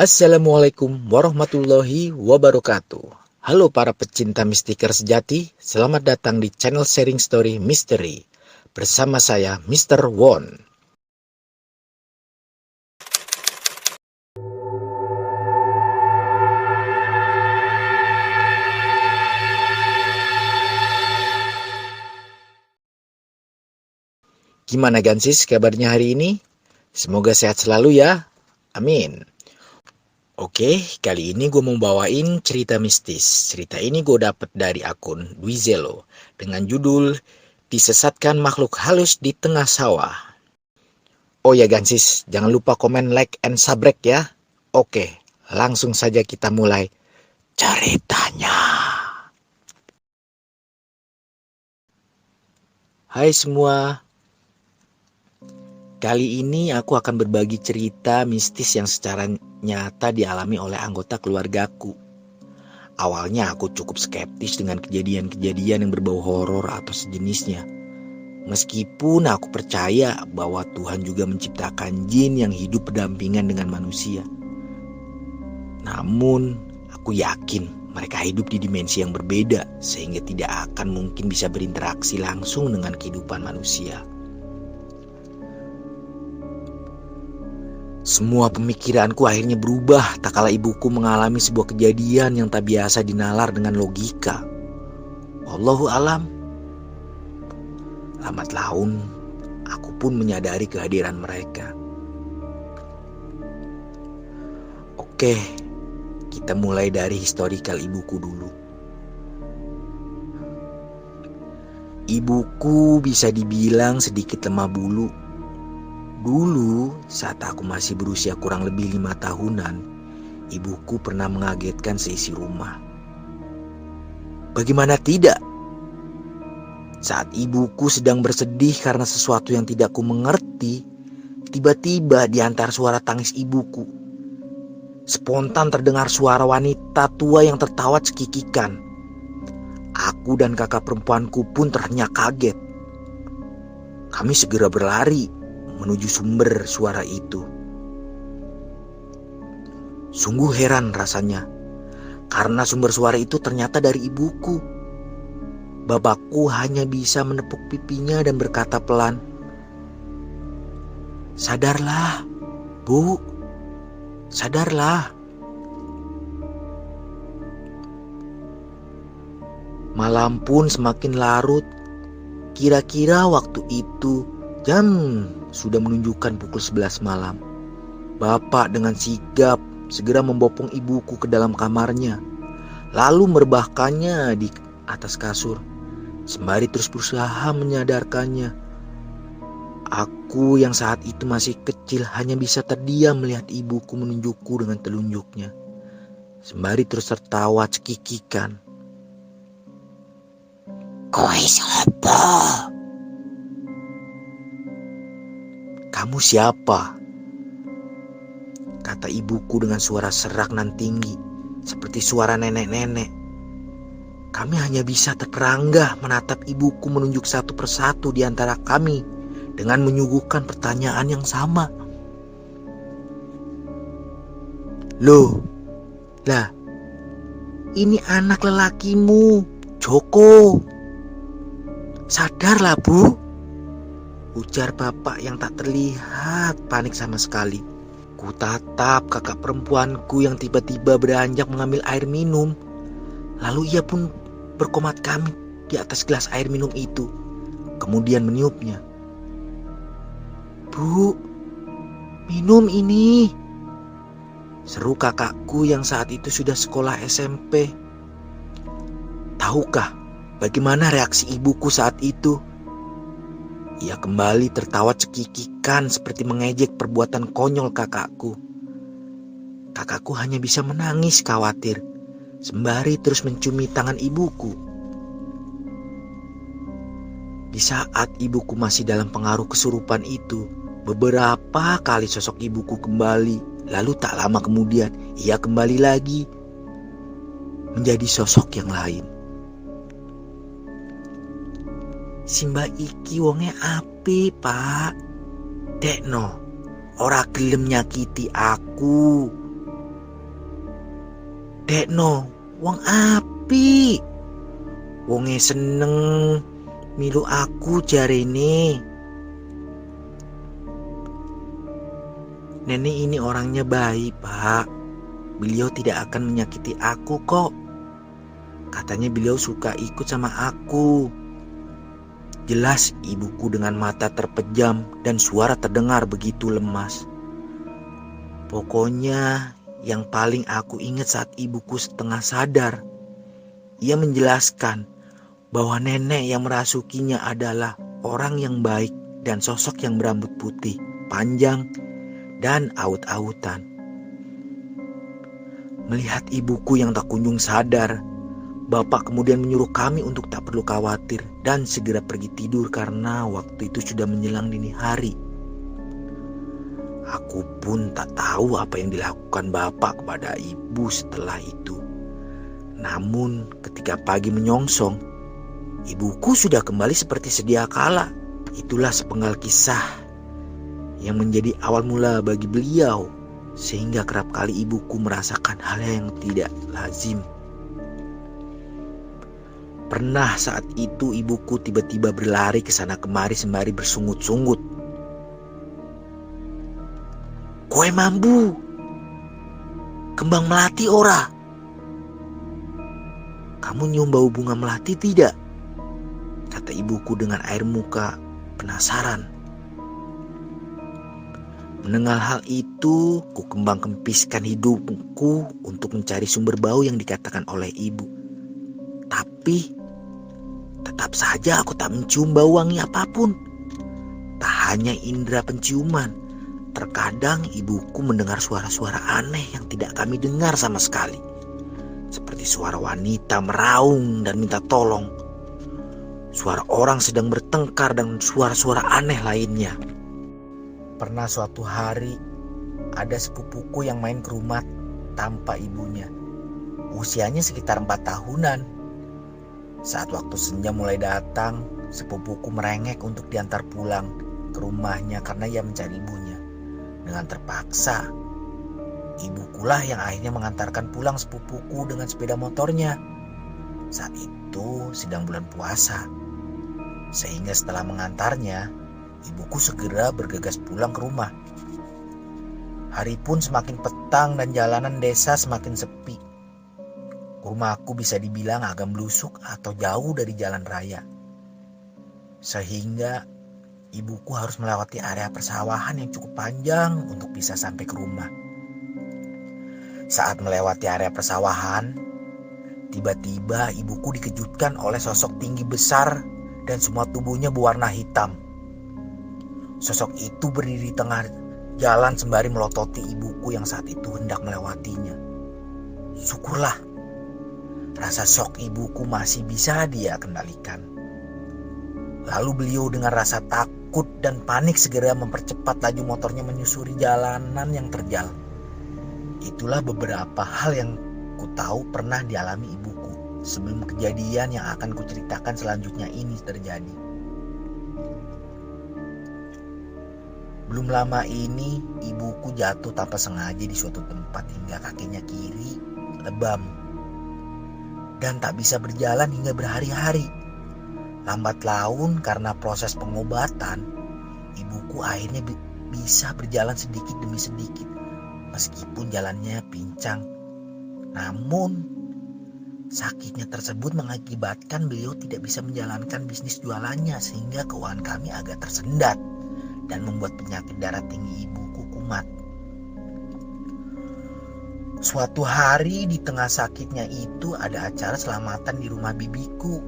Assalamualaikum warahmatullahi wabarakatuh. Halo para pecinta mistiker sejati, selamat datang di channel Sharing Story Misteri. Bersama saya Mr. Won. Gimana Gansis kabarnya hari ini? Semoga sehat selalu ya. Amin. Oke, kali ini gue mau bawain cerita mistis. Cerita ini gue dapet dari akun Dwizelo dengan judul Disesatkan Makhluk Halus di Tengah Sawah. Oh ya Gansis, jangan lupa komen, like, and subscribe ya. Oke, langsung saja kita mulai ceritanya. Hai semua. Kali ini aku akan berbagi cerita mistis yang secara nyata dialami oleh anggota keluargaku. Awalnya aku cukup skeptis dengan kejadian-kejadian yang berbau horor atau sejenisnya. Meskipun aku percaya bahwa Tuhan juga menciptakan jin yang hidup berdampingan dengan manusia. Namun, aku yakin mereka hidup di dimensi yang berbeda sehingga tidak akan mungkin bisa berinteraksi langsung dengan kehidupan manusia. Semua pemikiranku akhirnya berubah tak kala ibuku mengalami sebuah kejadian yang tak biasa dinalar dengan logika. Wallahu alam. Lambat laun, aku pun menyadari kehadiran mereka. Oke, kita mulai dari historikal ibuku dulu. Ibuku bisa dibilang sedikit lemah bulu. Dulu, saat aku masih berusia kurang lebih 5 tahunan, ibuku pernah mengagetkan seisi rumah. Bagaimana tidak? Saat ibuku sedang bersedih karena sesuatu yang tidak ku mengerti, tiba-tiba di antara suara tangis ibuku, spontan terdengar suara wanita tua yang tertawa cekikikan. Aku dan kakak perempuanku pun terhenyak kaget. Kami segera berlari menuju sumber suara itu. Sungguh heran rasanya, karena sumber suara itu ternyata dari ibuku. Bapakku hanya bisa menepuk pipinya dan berkata pelan, "Sadarlah, Bu, sadarlah." Malam pun semakin larut. Kira-kira waktu itu jam sudah menunjukkan pukul 11 malam. Bapak dengan sigap segera membopong ibuku ke dalam kamarnya, lalu merebahkannya di atas kasur, sembari terus berusaha menyadarkannya. Aku yang saat itu masih kecil hanya bisa terdiam melihat ibuku menunjukku dengan telunjuknya, sembari terus tertawa cekikikan. "Kowe sapa?" "Kamu siapa?" kata ibuku dengan suara serak nan tinggi, seperti suara nenek-nenek. Kami hanya bisa terperangah menatap ibuku menunjuk satu persatu di antara kami dengan menyuguhkan pertanyaan yang sama. "Loh, lah, ini anak lelakimu, Joko. Sadarlah, Bu," ujar bapak yang tak terlihat panik sama sekali. Ku tatap kakak perempuanku yang tiba-tiba beranjak mengambil air minum. Lalu ia pun berkomat kami di atas gelas air minum itu, kemudian meniupnya. "Bu, minum ini," seru kakakku yang saat itu sudah sekolah SMP. Tahukah bagaimana reaksi ibuku saat itu? Ia kembali tertawa cekikikan seperti mengejek perbuatan konyol kakakku. Kakakku hanya bisa menangis khawatir, sembari terus mencumi tangan ibuku. Di saat ibuku masih dalam pengaruh kesurupan itu, beberapa kali sosok ibuku kembali, lalu tak lama kemudian ia kembali lagi menjadi sosok yang lain. "Simba iki wonge apik, Pak. Dekno, ora gelem nyakiti aku," Dekno, wong api. Wonge seneng milu aku jarene. Nenek ini orangnya baik, Pak. Beliau tidak akan menyakiti aku kok. Katanya beliau suka ikut sama aku. Jelas ibuku dengan mata terpejam dan suara terdengar begitu lemas. Pokoknya yang paling aku ingat saat ibuku setengah sadar, ia menjelaskan bahwa nenek yang merasukinya adalah orang yang baik dan sosok yang berambut putih, panjang, dan aut-autan. Melihat ibuku yang tak kunjung sadar, Bapak kemudian menyuruh kami untuk tak perlu khawatir dan segera pergi tidur karena waktu itu sudah menjelang dini hari. Aku pun tak tahu apa yang dilakukan Bapak kepada ibu setelah itu. Namun ketika pagi menyongsong, ibuku sudah kembali seperti sedia kala. Itulah sepenggal kisah yang menjadi awal mula bagi beliau, sehingga kerap kali ibuku merasakan hal yang tidak lazim. Pernah saat itu ibuku tiba-tiba berlari ke sana kemari sembari bersungut-sungut. "Koe mambu, kembang melati ora? Kamu nyium bau bunga melati tidak?" kata ibuku dengan air muka penasaran. Mendengar hal itu, ku kembang-kempiskan hidupku untuk mencari sumber bau yang dikatakan oleh ibu. Tapi tetap saja aku tak mencium bau wangi apapun. Tak hanya indera penciuman, terkadang ibuku mendengar suara-suara aneh yang tidak kami dengar sama sekali. Seperti suara wanita meraung dan minta tolong, suara orang sedang bertengkar, dan suara-suara aneh lainnya. Pernah suatu hari ada sepupuku yang main ke rumah tanpa ibunya. Usianya sekitar 4 tahunan. Saat waktu senja mulai datang, sepupuku merengek untuk diantar pulang ke rumahnya karena ia mencari ibunya. Dengan terpaksa, ibukulah yang akhirnya mengantarkan pulang sepupuku dengan sepeda motornya. Saat itu sedang bulan puasa, sehingga setelah mengantarnya, ibuku segera bergegas pulang ke rumah. Hari pun semakin petang dan jalanan desa semakin sepi. Rumahku bisa dibilang agak melusuk atau jauh dari jalan raya. Sehingga ibuku harus melewati area persawahan yang cukup panjang untuk bisa sampai ke rumah. Saat melewati area persawahan, tiba-tiba ibuku dikejutkan oleh sosok tinggi besar dan semua tubuhnya berwarna hitam. Sosok itu berdiri di tengah jalan sembari melototi ibuku yang saat itu hendak melewatinya. Syukurlah, rasa shock ibuku masih bisa dia kendalikan. Lalu beliau dengan rasa takut dan panik segera mempercepat laju motornya menyusuri jalanan yang terjal. Itulah beberapa hal yang ku tahu pernah dialami ibuku sebelum kejadian yang akan kuceritakan selanjutnya ini terjadi. Belum lama ini ibuku jatuh tanpa sengaja di suatu tempat hingga kakinya kiri lebam dan tak bisa berjalan hingga berhari-hari. Lambat laun karena proses pengobatan, ibuku akhirnya bisa berjalan sedikit demi sedikit meskipun jalannya pincang. Namun sakitnya tersebut mengakibatkan beliau tidak bisa menjalankan bisnis jualannya sehingga keuangan kami agak tersendat dan membuat penyakit darah tinggi ibuku kumat. Suatu hari di tengah sakitnya itu ada acara selamatan di rumah bibiku.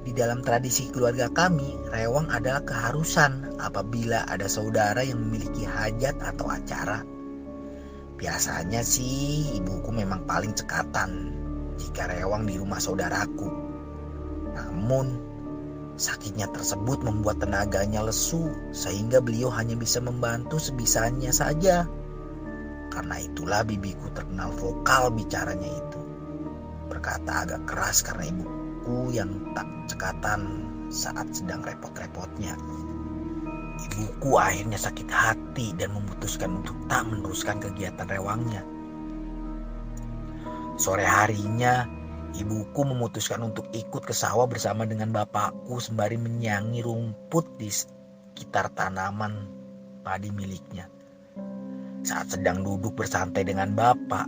Di dalam tradisi keluarga kami, rewang adalah keharusan apabila ada saudara yang memiliki hajat atau acara. Biasanya sih ibuku memang paling cekatan jika rewang di rumah saudaraku. Namun sakitnya tersebut membuat tenaganya lesu sehingga beliau hanya bisa membantu sebisanya saja. Karena itulah bibiku terkenal vokal bicaranya itu. Berkata agak keras karena ibuku yang tak cekatan saat sedang repot-repotnya. Ibuku akhirnya sakit hati dan memutuskan untuk tak meneruskan kegiatan rewangnya. Sore harinya, ibuku memutuskan untuk ikut ke sawah bersama dengan bapakku sembari menyiangi rumput di sekitar tanaman padi miliknya. Saat sedang duduk bersantai dengan bapak,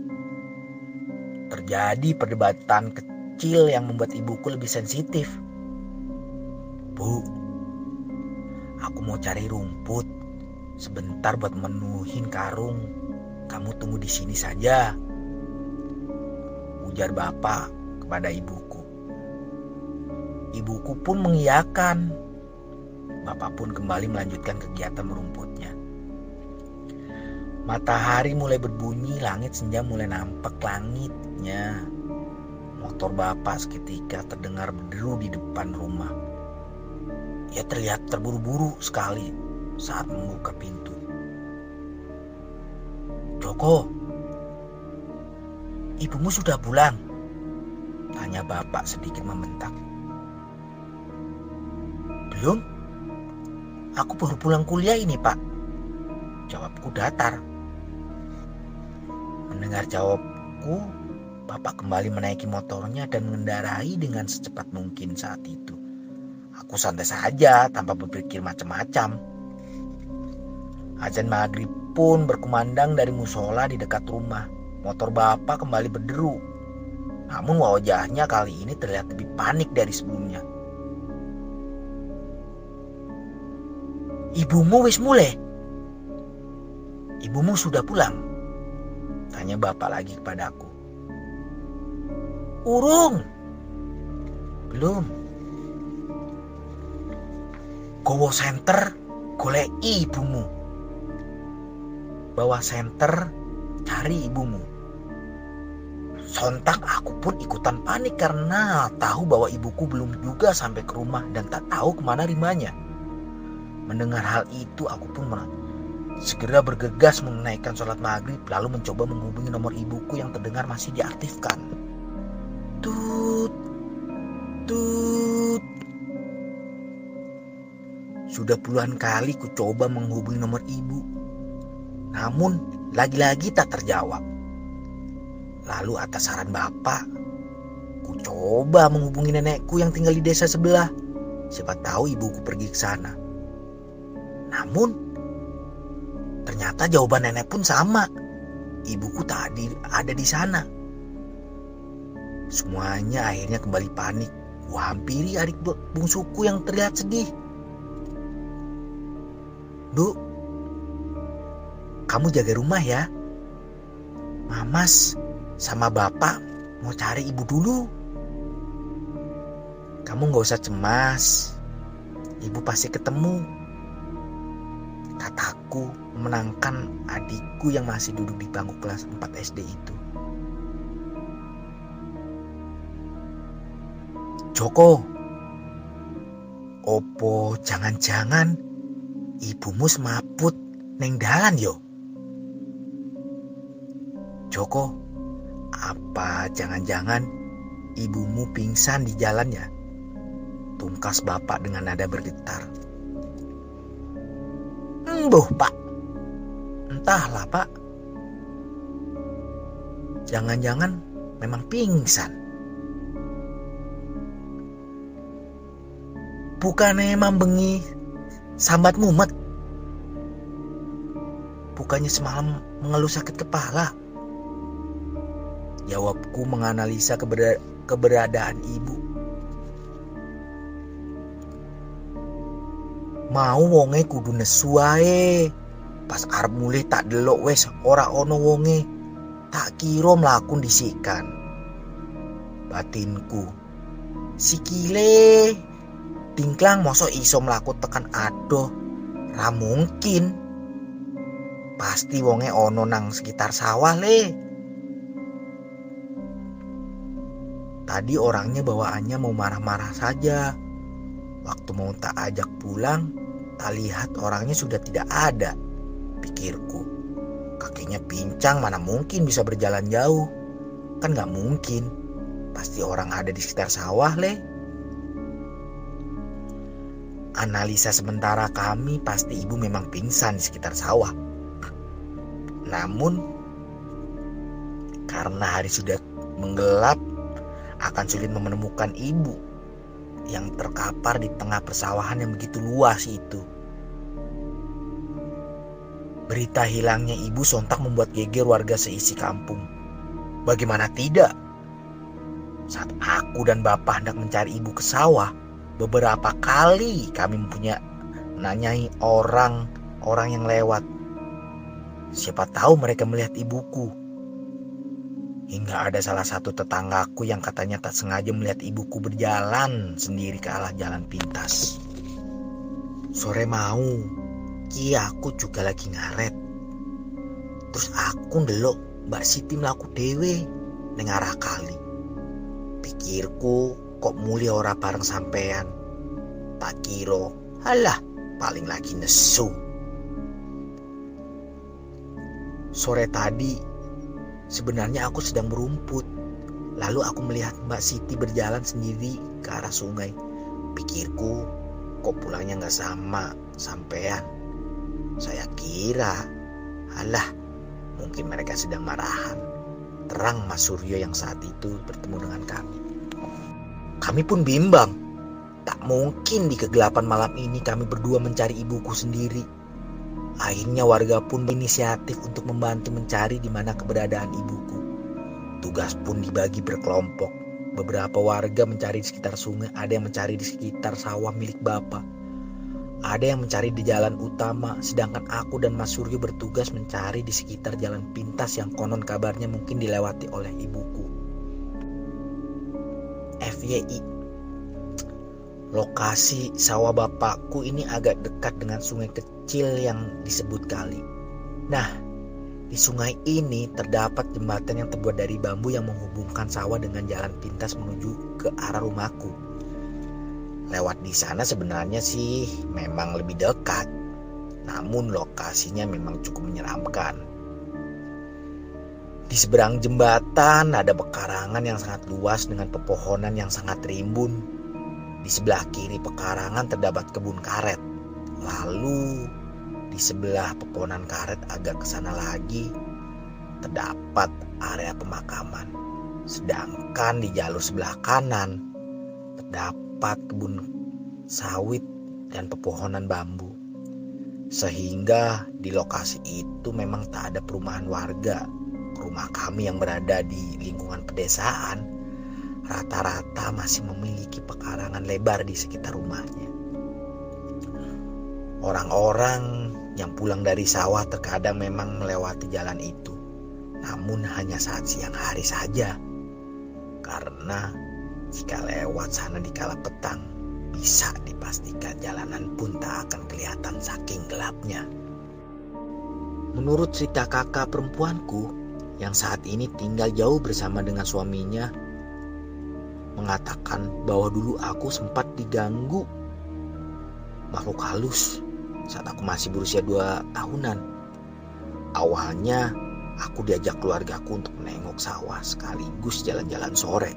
terjadi perdebatan kecil yang membuat ibuku lebih sensitif. "Bu, aku mau cari rumput sebentar buat menuhin karung. Kamu tunggu di sini saja," ujar bapak kepada ibuku. Ibuku pun mengiyakan. Bapak pun kembali melanjutkan kegiatan merumputnya. Matahari mulai berbunyi, langit senja mulai nampak langitnya. Motor bapak seketika terdengar berderu di depan rumah. Ia terlihat terburu-buru sekali saat membuka pintu. "Joko, ibumu sudah pulang?" tanya bapak sedikit membentak. "Belum, aku baru pulang kuliah ini, Pak," jawabku datar. Mendengar jawabku, bapak kembali menaiki motornya dan mengendarai dengan secepat mungkin saat itu. Aku santai saja tanpa berpikir macam-macam. Azan maghrib pun berkumandang dari musola di dekat rumah. Motor bapak kembali berderu. Namun wajahnya kali ini terlihat lebih panik dari sebelumnya. "Ibumu wis mulai? Ibumu sudah pulang?" tanya bapak lagi kepadaku. "Urung." "Belum." "Gowo senter goleki ibumu. Bawa senter cari ibumu." Sontak aku pun ikutan panik karena tahu bahwa ibuku belum juga sampai ke rumah dan tak tahu kemana rimanya. Mendengar hal itu aku pun segera bergegas menunaikan sholat maghrib lalu mencoba menghubungi nomor ibuku yang terdengar masih diaktifkan. Tut, tut. Sudah puluhan kali ku coba menghubungi nomor ibu, namun lagi-lagi tak terjawab. Lalu atas saran bapak, ku coba menghubungi nenekku yang tinggal di desa sebelah. Siapa tahu ibuku pergi ke sana. Namun ternyata jawaban nenek pun sama. Ibuku tak ada di sana. Semuanya akhirnya kembali panik. Ku hampiri adik bungsuku yang terlihat sedih. "Bu, kamu jaga rumah ya. Mamas sama bapak mau cari ibu dulu. Kamu gak usah cemas. Ibu pasti ketemu," kataku menenangkan adikku yang masih duduk di bangku kelas 4 SD itu. "Joko, opo jangan-jangan ibumu semaput neng dalan yo? Joko, apa jangan-jangan ibumu pingsan di jalan ya?" tungkas bapak dengan nada bergetar. "Embuh, Pak. Entahlah, Pak. Jangan-jangan memang pingsan. Bukannya emang bengi sambat mumet? Bukannya semalam mengeluh sakit kepala?" jawabku menganalisa keberadaan ibu. "Mau wonge kudu nesu wae. Pas arep mulih tak delok wes ora ono wonge. Tak kira mlakun disikan." Batinku, "Sikile tingklang mosok iso mlaku tekan adoh? Ra mungkin. Pasti wonge ono nang sekitar sawah le. Tadi orangnya bawaannya mau marah-marah saja. Waktu mau tak ajak pulang, tak lihat orangnya sudah tidak ada," pikirku. Kakinya pincang, mana mungkin bisa berjalan jauh. Kan gak mungkin. Pasti orang ada di sekitar sawah le. Analisa sementara kami, pasti ibu memang pingsan di sekitar sawah. Namun karena hari sudah menggelap, akan sulit menemukan ibu yang terkapar di tengah persawahan yang begitu luas itu. Berita hilangnya ibu sontak membuat geger warga seisi kampung. Bagaimana tidak? Saat aku dan bapak hendak mencari ibu ke sawah, beberapa kali kami menanyai orang yang lewat. Siapa tahu mereka melihat ibuku. Hingga ada salah satu tetanggaku yang katanya tak sengaja melihat ibuku berjalan sendiri ke arah jalan pintas. Sore mau, aku juga lagi ngaret. Terus aku ndelok Mbak Siti mlaku dhewe ning arah kali. Pikirku kok muli ora bareng sampean. Tak kira, halah paling lagi nesu. Sore tadi sebenarnya aku sedang berumput. Lalu aku melihat Mbak Siti berjalan sendiri ke arah sungai. Pikirku kok pulangnya gak sama sampean. Saya kira, alah mungkin mereka sedang marahan. Terang Mas Suryo yang saat itu bertemu dengan kami. Kami pun bimbang. Tak mungkin di kegelapan malam ini kami berdua mencari ibuku sendiri. Akhirnya warga pun berinisiatif untuk membantu mencari di mana keberadaan ibuku. Tugas pun dibagi berkelompok. Beberapa warga mencari di sekitar sungai, ada yang mencari di sekitar sawah milik bapak. Ada yang mencari di jalan utama, sedangkan aku dan Mas Suryo bertugas mencari di sekitar jalan pintas yang konon kabarnya mungkin dilewati oleh ibuku. FYI, lokasi sawah bapakku ini agak dekat dengan sungai kecil yang disebut kali. Nah, di sungai ini terdapat jembatan yang terbuat dari bambu yang menghubungkan sawah dengan jalan pintas menuju ke arah rumahku. Lewat di sana sebenarnya sih memang lebih dekat, namun lokasinya memang cukup menyeramkan. Di seberang jembatan ada pekarangan yang sangat luas dengan pepohonan yang sangat rimbun. Di sebelah kiri pekarangan terdapat kebun karet. Lalu di sebelah pepohonan karet agak ke sana lagi terdapat area pemakaman. Sedangkan di jalur sebelah kanan terdapat kebun sawit dan pepohonan bambu. Sehingga di lokasi itu memang tak ada perumahan warga. Rumah kami yang berada di lingkungan pedesaan rata-rata masih memiliki pekarangan lebar di sekitar rumahnya. Orang-orang yang pulang dari sawah terkadang memang melewati jalan itu, namun hanya saat siang hari saja. Karena jika lewat sana di kala petang, bisa dipastikan jalanan pun tak akan kelihatan saking gelapnya. Menurut cerita kakak perempuanku yang saat ini tinggal jauh bersama dengan suaminya, mengatakan bahwa dulu aku sempat diganggu makhluk halus saat aku masih berusia 2 tahunan. Awalnya aku diajak keluargaku untuk menengok sawah sekaligus jalan-jalan sore.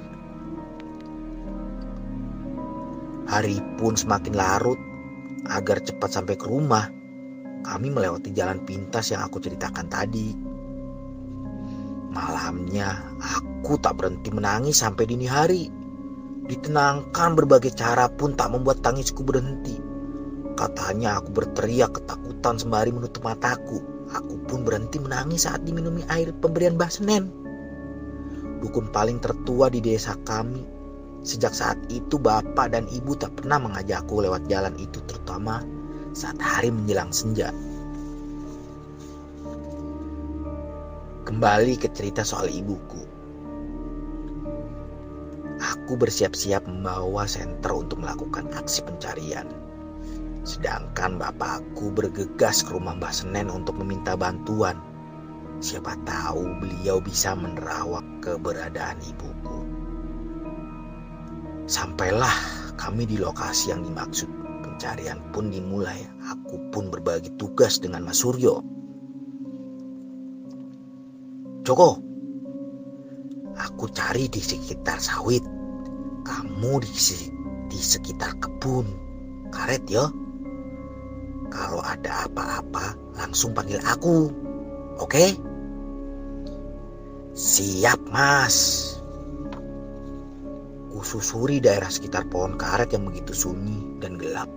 Hari pun semakin larut. Agar cepat sampai ke rumah, kami melewati jalan pintas yang aku ceritakan tadi. Malamnya aku tak berhenti menangis sampai dini hari. Ditenangkan berbagai cara pun tak membuat tangisku berhenti. Katanya aku berteriak ketakutan sembari menutup mataku. Aku pun berhenti menangis saat diminumi air pemberian Mbah Senen, dukun paling tertua di desa kami. Sejak saat itu bapak dan ibu tak pernah mengajakku lewat jalan itu, terutama saat hari menjelang senja. Kembali ke cerita soal ibuku. Aku bersiap-siap membawa senter untuk melakukan aksi pencarian. Sedangkan bapakku bergegas ke rumah Mbah Senen untuk meminta bantuan. Siapa tahu beliau bisa menerawang keberadaan ibuku. Sampailah kami di lokasi yang dimaksud. Pencarian pun dimulai. Aku pun berbagi tugas dengan Mas Suryo. Joko, aku cari di sekitar sawit. Kamu di sekitar kebun karet ya. Kalau ada apa-apa langsung panggil aku. Oke? Siap, Mas. susuri daerah sekitar pohon karet yang begitu sunyi dan gelap.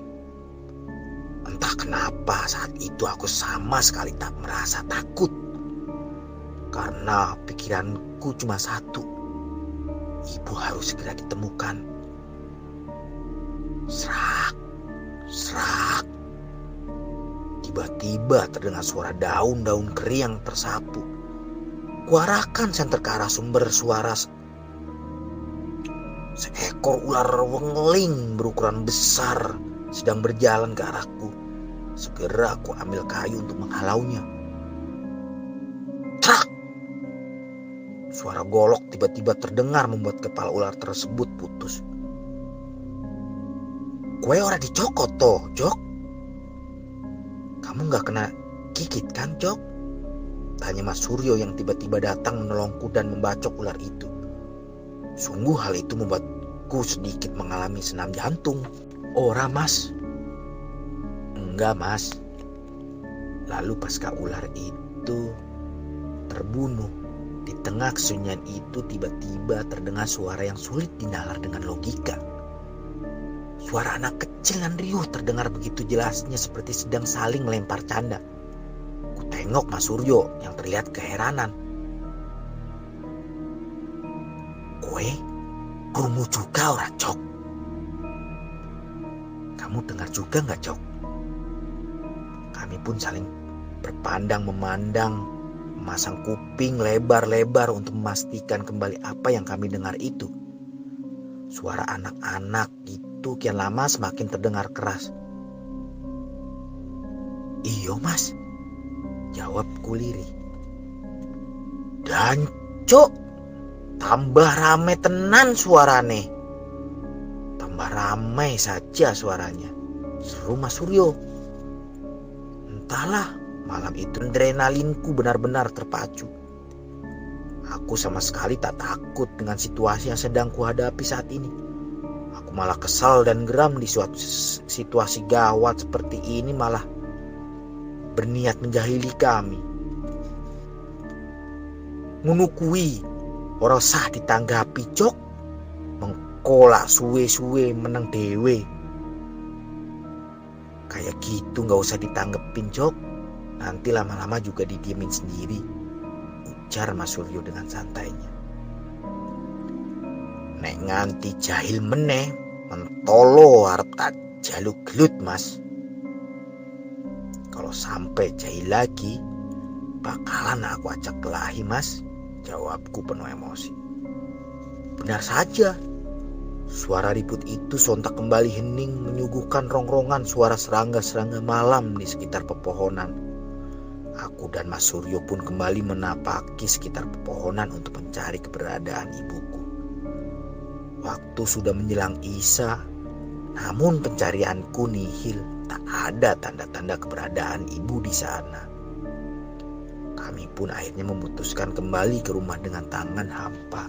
Entah kenapa saat itu aku sama sekali tak merasa takut. Karena pikiranku cuma satu, ibu harus segera ditemukan. Serak, serak. Tiba-tiba terdengar suara daun-daun kering yang tersapu. Kuarahkan senter ke arah sumber suara. Seekor ular wengeling berukuran besar sedang berjalan ke arahku. Segera aku ambil kayu untuk menghalaunya. Trak! Suara golok tiba-tiba terdengar membuat kepala ular tersebut putus. Kue ora dicokot toh, Jok? Kamu gak kena gigit kan, Jok? Tanya Mas Suryo yang tiba-tiba datang menolongku dan membacok ular itu. Sungguh hal itu membuatku sedikit mengalami senam jantung. Ora, Mas. Enggak, Mas. Lalu pasca ular itu terbunuh, di tengah kesunyian itu tiba-tiba terdengar suara yang sulit dinalar dengan logika. Suara anak kecil dan riuh terdengar begitu jelasnya seperti sedang saling melempar canda. Ku tengok Mas Suryo yang terlihat keheranan. Kue, krungu juga ora, Cok? Kamu dengar juga nggak, Cok? Kami pun saling berpandang memandang, memasang kuping lebar-lebar untuk memastikan kembali apa yang kami dengar itu. Suara anak-anak itu kian lama semakin terdengar keras. Iyo, Mas, jawabku lirih. Dan Cok, tambah rame tenan suarane. Tambah ramai saja suaranya, seru Mas Suryo. Entahlah, malam itu adrenalinku benar-benar terpacu. Aku sama sekali tak takut dengan situasi yang sedang kuhadapi saat ini. Aku malah kesal dan geram di suatu situasi gawat seperti ini, malah berniat menjahili kami. Ngunukui, ora sah ditanggapi, Cok. Mengkolak suwe-suwe meneng dewe. Kayak gitu gak usah ditanggepin, Cok. Nanti lama-lama juga didiemin sendiri, ujar Mas Suryo dengan santainya. Nek nganti jahil meneh, mentolo arep tak jaluk gelut, Mas. Kalau sampai jahil lagi, bakalan aku ajak kelahi, Mas, jawabku penuh emosi. Benar saja. Suara ribut itu sontak kembali hening menyuguhkan rongrongan suara serangga-serangga malam di sekitar pepohonan. Aku dan Mas Suryo pun kembali menapaki sekitar pepohonan untuk mencari keberadaan ibuku. Waktu sudah menjelang isya, namun pencarianku nihil. Tak ada tanda-tanda keberadaan ibu di sana. Kami pun akhirnya memutuskan kembali ke rumah dengan tangan hampa.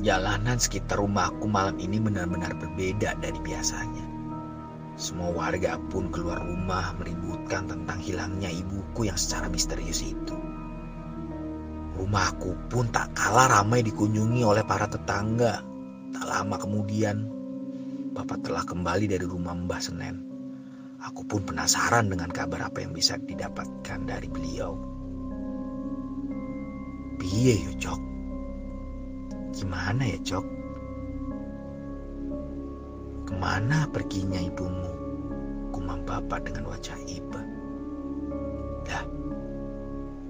Jalanan sekitar rumahku malam ini benar-benar berbeda dari biasanya. Semua warga pun keluar rumah meributkan tentang hilangnya ibuku yang secara misterius itu. Rumahku pun tak kalah ramai dikunjungi oleh para tetangga. Tak lama kemudian, Bapak telah kembali dari rumah Mbah Senen. Aku pun penasaran dengan kabar apa yang bisa didapatkan dari beliau. Piye yo, Cok? Gimana ya, Cok? Kemana perginya ibumu? Gumam Bapak dengan wajah iba. Dah,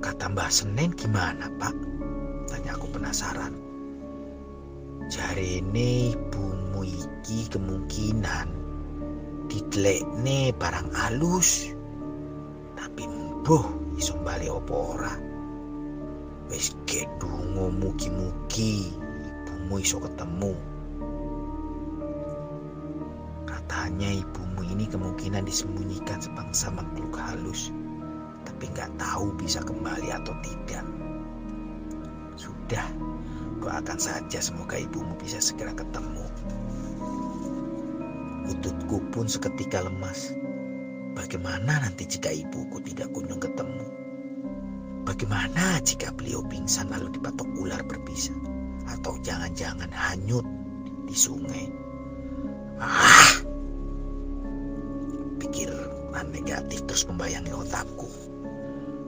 kata Mbah Senen gimana, Pak? Tanya aku penasaran. Jarene ibumu iki kemungkinan didelekne barang alus. Tapi mbuh iso bali apa ora. Wis gedungo mugi-mugi ibumu iso ketemu. Katanya ibumu ini kemungkinan disembunyikan sebangsa makhluk halus, tapi gak tahu bisa kembali atau tidak. Sudah, doakan saja semoga ibumu bisa segera ketemu. Lututku pun seketika lemas. Bagaimana nanti jika ibuku tidak kunjung ketemu? Bagaimana jika beliau pingsan lalu dipatok ular berbisa? Atau jangan-jangan hanyut di sungai? Pikiran negatif terus membayangi otakku.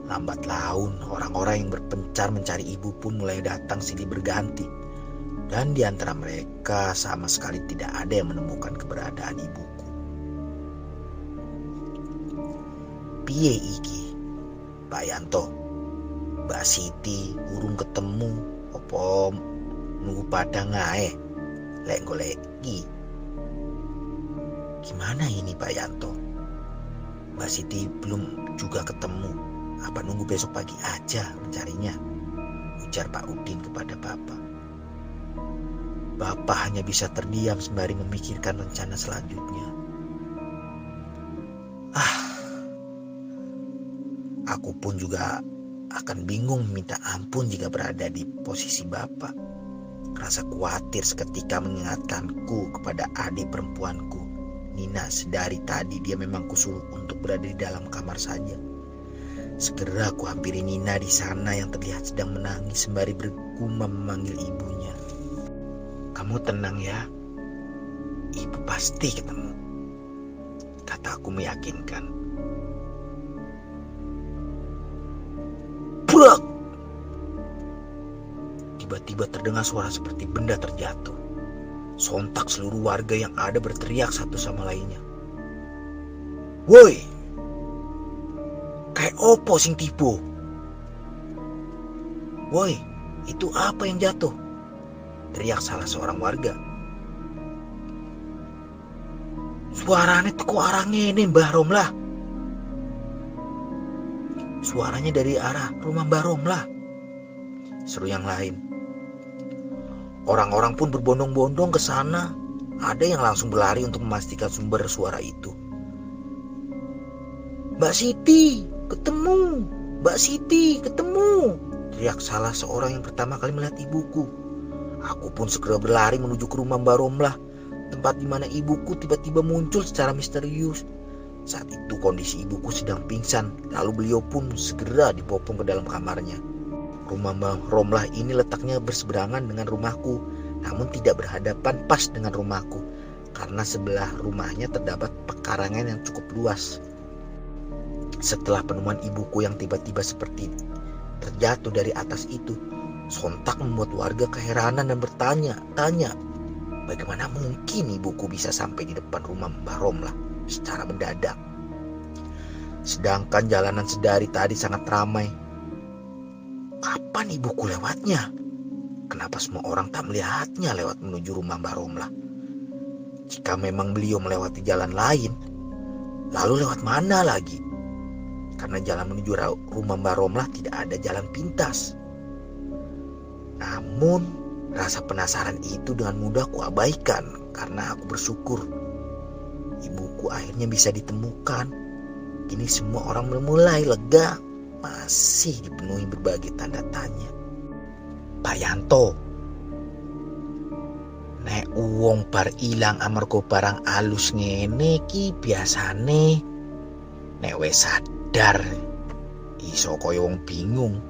Lambat laun, orang-orang yang berpencar mencari ibu pun mulai datang silih berganti. Dan di antara mereka sama sekali tidak ada yang menemukan keberadaan ibuku. Piye iki, Pak Yanto? Mbak Siti urung ketemu, opo nunggu padang ae lek goleki? Gimana ini Pak Yanto? Mbak Siti belum juga ketemu. Apa nunggu besok pagi aja mencarinya? Ujar Pak Udin kepada Bapak. Bapak hanya bisa terdiam sembari memikirkan rencana selanjutnya. Aku pun juga akan bingung minta ampun jika berada di posisi Bapak. Rasa khawatir seketika mengingatkanku kepada adik perempuanku, Nina. Sedari tadi dia memang kusuruh untuk berada di dalam kamar saja. Segera aku hampiri Nina di sana yang terlihat sedang menangis sembari bergumam memanggil ibunya. Kamu tenang ya, ibu pasti ketemu, kataku meyakinkan. Brak! Tiba-tiba terdengar suara seperti benda terjatuh. Sontak seluruh warga yang ada berteriak satu sama lainnya. Woi! Kayak opo sing tibo? Woi, itu apa yang jatuh? Teriak salah seorang warga. Suaranya teko arah ngene Mbah Romlah. Suaranya dari arah rumah Mbah Romlah, seru yang lain. Orang-orang pun berbondong-bondong ke sana. Ada yang langsung berlari untuk memastikan sumber suara itu. Mbak Siti, ketemu! Mbak Siti, ketemu! Teriak salah seorang yang pertama kali melihat ibuku. Aku pun segera berlari menuju ke rumah Mbak Romlah, tempat di mana ibuku tiba-tiba muncul secara misterius. Saat itu kondisi ibuku sedang pingsan, lalu beliau pun segera dibopong ke dalam kamarnya. Rumah Mbak Romlah ini letaknya berseberangan dengan rumahku, namun tidak berhadapan pas dengan rumahku, karena sebelah rumahnya terdapat pekarangan yang cukup luas. Setelah penemuan ibuku yang tiba-tiba seperti terjatuh dari atas itu, sontak membuat warga keheranan dan bertanya-tanya, bagaimana mungkin ibuku bisa sampai di depan rumah Mbah Romlah secara mendadak. Sedangkan jalanan sedari tadi sangat ramai. Kapan ibuku lewatnya? Kenapa semua orang tak melihatnya lewat menuju rumah Mbah Romlah? Jika memang beliau melewati jalan lain, lalu lewat mana lagi? Karena jalan menuju rumah Mbah Romlah tidak ada jalan pintas. Namun rasa penasaran itu dengan mudah kuabaikan karena aku bersyukur ibuku akhirnya bisa ditemukan. Kini semua orang mulai lega, masih dipenuhi berbagai tanda tanya. Pak Yanto, nek uwong bar ilang amarga barang alus ngene ki biasane nek wis sadar iso kaya wong bingung.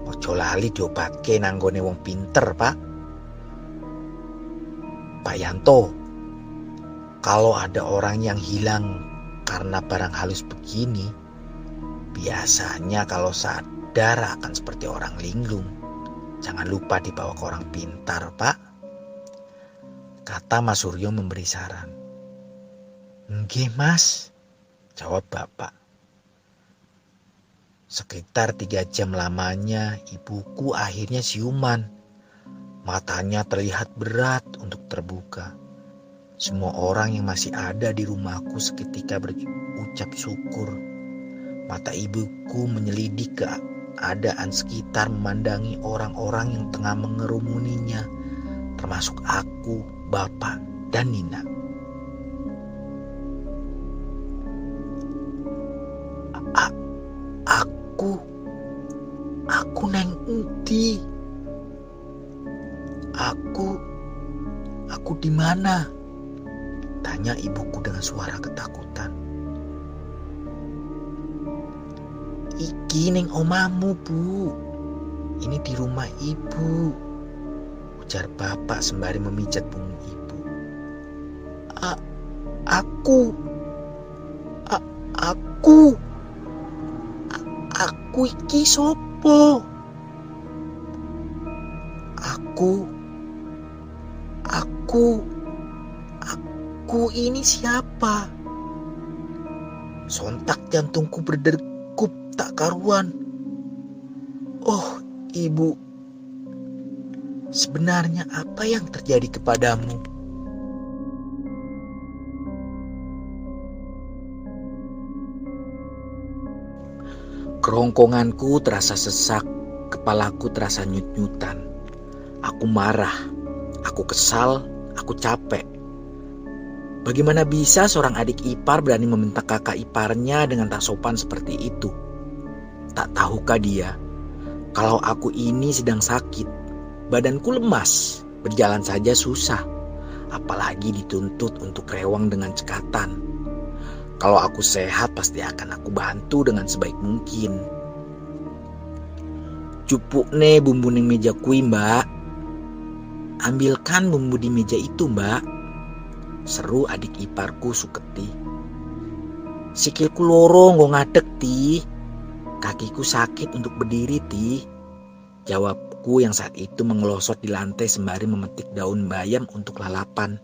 Ojo lali diobatke nanggone wong pinter, Pak. Pak Yanto, kalau ada orang yang hilang karena barang halus begini, biasanya kalau sadar akan seperti orang linglung. Jangan lupa dibawa ke orang pintar, Pak, kata Mas Suryo memberi saran. Nggih, Mas, jawab Bapak. Sekitar 3 jam lamanya ibuku akhirnya siuman. Matanya terlihat berat untuk terbuka. Semua orang yang masih ada di rumahku seketika berucap syukur. Mata ibuku menyelidik keadaan sekitar, memandangi orang-orang yang tengah mengerumuninya, termasuk aku, Bapak, dan Nina. Aku neng endi? Aku di mana? Tanya ibuku dengan suara ketakutan. Iki neng omamu, Bu. Ini di rumah ibu, ujar bapak sembari memijat punggung ibu. Aku iki sopo? Aku ini siapa? Sontak jantungku berdegup tak karuan. Oh, Ibu, sebenarnya apa yang terjadi kepadamu? Kerongkonganku terasa sesak, kepalaku terasa nyut-nyutan. Aku marah, aku kesal, aku capek. Bagaimana bisa seorang adik ipar berani membentak kakak iparnya dengan tak sopan seperti itu? Tak tahukah dia kalau aku ini sedang sakit, badanku lemas, berjalan saja susah, apalagi dituntut untuk rewang dengan cekatan. Kalau aku sehat pasti akan aku bantu dengan sebaik mungkin. Cupuk nih bumbu ning meja kui, Mbak. Ambilkan bumbu di meja itu, Mbak. Seru adik iparku Suketi. Sikilku loro nggo ngadeg, Ti. Kakiku sakit untuk berdiri, Ti. Jawabku yang saat itu mengelosot di lantai sembari memetik daun bayam untuk lalapan.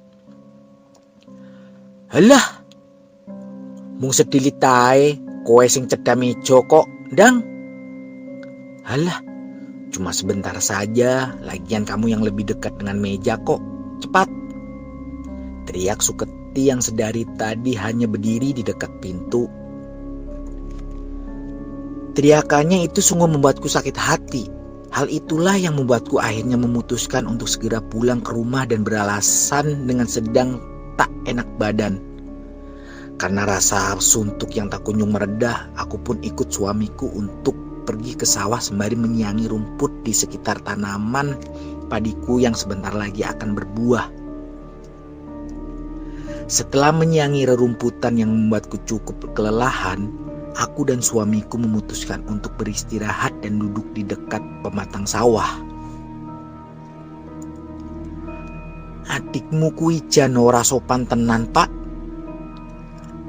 Halah, mung sedilit tae, kowe sing cedhak meja kok, Ndang. Halah, cuma sebentar saja, lagian kamu yang lebih dekat dengan meja kok. Cepat. Teriak Suketi yang sedari tadi hanya berdiri di dekat pintu. Teriakannya itu sungguh membuatku sakit hati. Hal itulah yang membuatku akhirnya memutuskan untuk segera pulang ke rumah dan beralasan dengan sedang tak enak badan. Karena rasa suntuk yang tak kunjung meredah, aku pun ikut suamiku untuk pergi ke sawah sembari menyiangi rumput di sekitar tanaman padiku yang sebentar lagi akan berbuah. Setelah menyiangi rerumputan yang membuatku cukup kelelahan, aku dan suamiku memutuskan untuk beristirahat dan duduk di dekat pematang sawah. Adikmu kui jan ora sopan tenan, Pak.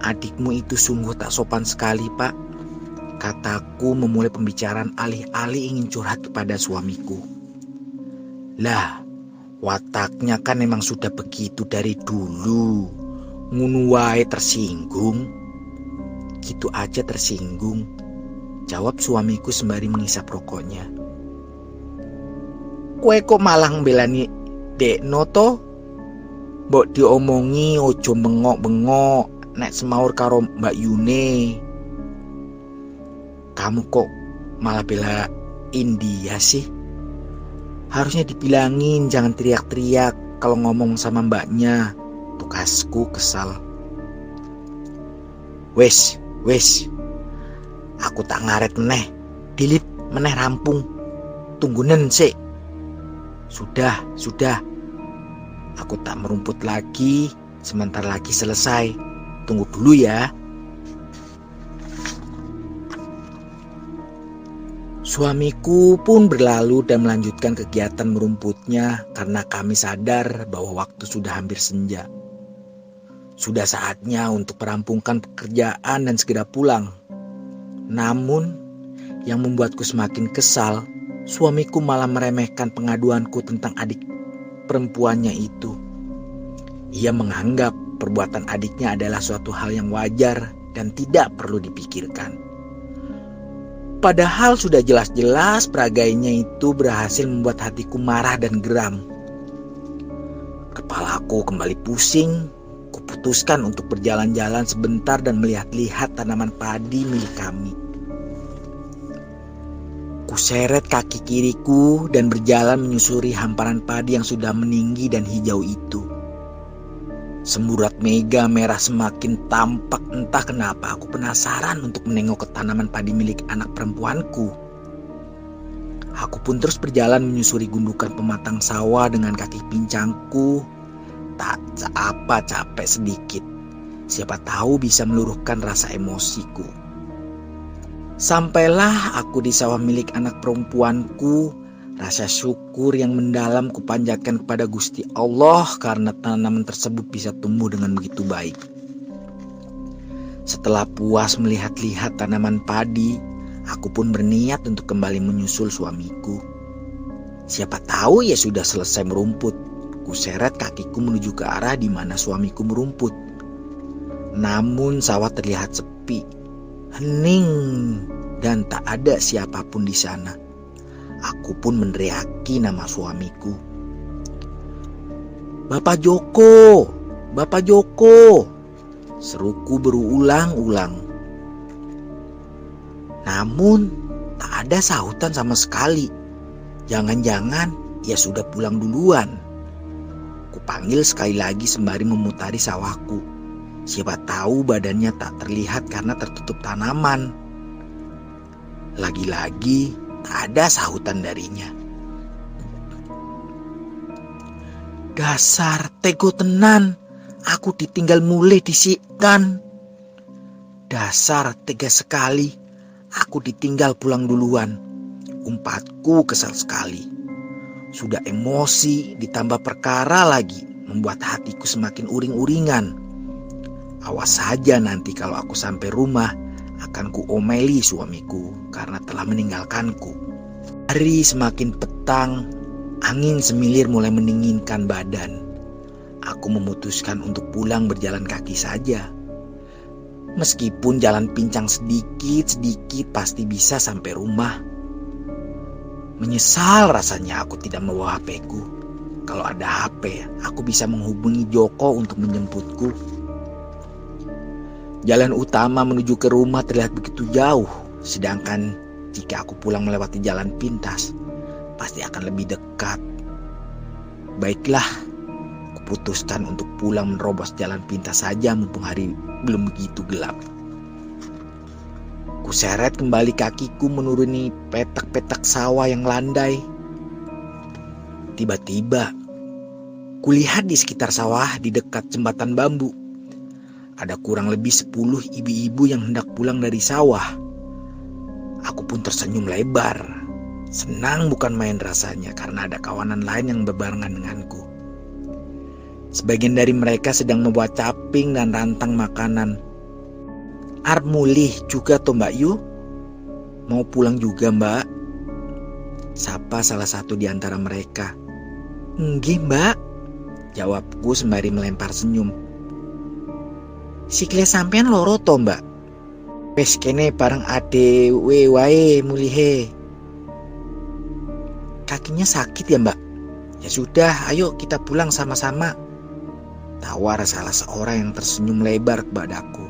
Adikmu itu sungguh tak sopan sekali, Pak. Kataku memulai pembicaraan alih-alih ingin curhat kepada suamiku. Lah, wataknya kan memang sudah begitu dari dulu. Ngunu wae tersinggung. Gitu aja tersinggung, jawab suamiku sembari menghisap rokoknya. Kowe kok malah ngebelani dekno to? Mbok diomongi ojo bengok-bengok nek semaur karo Mbak Yune. Kamu kok malah belain dia sih? Harusnya dibilangin jangan teriak-teriak kalau ngomong sama mbaknya. Tukasku kesal. Wes, aku tak ngaret meneh, dilit meneh rampung, tunggunen sik. Sudah, aku tak merumput lagi, sebentar lagi selesai, tunggu dulu ya. Suamiku pun berlalu dan melanjutkan kegiatan merumputnya karena kami sadar bahwa waktu sudah hampir senja. Sudah saatnya untuk merampungkan pekerjaan dan segera pulang. Namun, yang membuatku semakin kesal, suamiku malah meremehkan pengaduanku tentang adik perempuannya itu. Ia menganggap perbuatan adiknya adalah suatu hal yang wajar dan tidak perlu dipikirkan. Padahal sudah jelas-jelas peragainya itu berhasil membuat hatiku marah dan geram. Kepalaku kembali pusing. Kuputuskan untuk berjalan-jalan sebentar dan melihat-lihat tanaman padi milik kami. Kuseret kaki kiriku dan berjalan menyusuri hamparan padi yang sudah meninggi dan hijau itu. Semburat mega merah semakin tampak, entah kenapa aku penasaran untuk menengok ke tanaman padi milik anak perempuanku. Aku pun terus berjalan menyusuri gundukan pematang sawah dengan kaki pincangku. Tak apa capek sedikit. Siapa tahu bisa meluruhkan rasa emosiku. Sampailah aku di sawah milik anak perempuanku. Rasa syukur yang mendalam kupanjatkan kepada Gusti Allah karena tanaman tersebut bisa tumbuh dengan begitu baik. Setelah puas melihat-lihat tanaman padi, aku pun berniat untuk kembali menyusul suamiku. Siapa tahu ia sudah selesai merumput. Kuseret kakiku menuju ke arah di mana suamiku merumput. Namun sawah terlihat sepi, hening, dan tak ada siapapun di sana. Aku pun meneriaki nama suamiku. "Bapak Joko, Bapak Joko!" Seruku berulang-ulang. Namun tak ada sahutan sama sekali. Jangan-jangan ia sudah pulang duluan. Kupanggil sekali lagi sembari memutari sawahku. Siapa tahu badannya tak terlihat karena tertutup tanaman. Lagi-lagi tak ada sahutan darinya. "Dasar tego tenan, aku ditinggal mulai disikkan. Dasar tega sekali, aku ditinggal pulang duluan." Umpatku kesal sekali. Sudah emosi ditambah perkara lagi, membuat hatiku semakin uring-uringan. Awas saja nanti kalau aku sampai rumah, akan kuomeli suamiku karena telah meninggalkanku. Hari semakin petang, angin semilir mulai mendinginkan badan. Aku memutuskan untuk pulang berjalan kaki saja. Meskipun jalan pincang sedikit-sedikit pasti bisa sampai rumah. Menyesal rasanya aku tidak membawa HP-ku. Kalau ada HP, aku bisa menghubungi Joko untuk menjemputku. Jalan utama menuju ke rumah terlihat begitu jauh, sedangkan jika aku pulang melewati jalan pintas, pasti akan lebih dekat. Baiklah, kuputuskan untuk pulang menerobos jalan pintas saja mumpung hari belum begitu gelap. Kuseret kembali kakiku menuruni petak-petak sawah yang landai. Tiba-tiba, kulihat di sekitar sawah di dekat jembatan bambu. Ada kurang lebih 10 ibu-ibu yang hendak pulang dari sawah. Aku pun tersenyum lebar. Senang bukan main rasanya karena ada kawanan lain yang berbarengan denganku. Sebagian dari mereka sedang membawa caping dan rantang makanan. "Arep mulih juga toh Mbak Yu? Mau pulang juga Mbak?" Sapa salah satu di antara mereka. "Nggih Mbak," jawabku sembari melempar senyum. "Sikile sampean loro toh Mbak? Wes kene bareng ade wae mulihe." "Kakinya sakit ya Mbak?" "Ya sudah, ayo kita pulang sama-sama," tawar salah seorang yang tersenyum lebar kepadaku.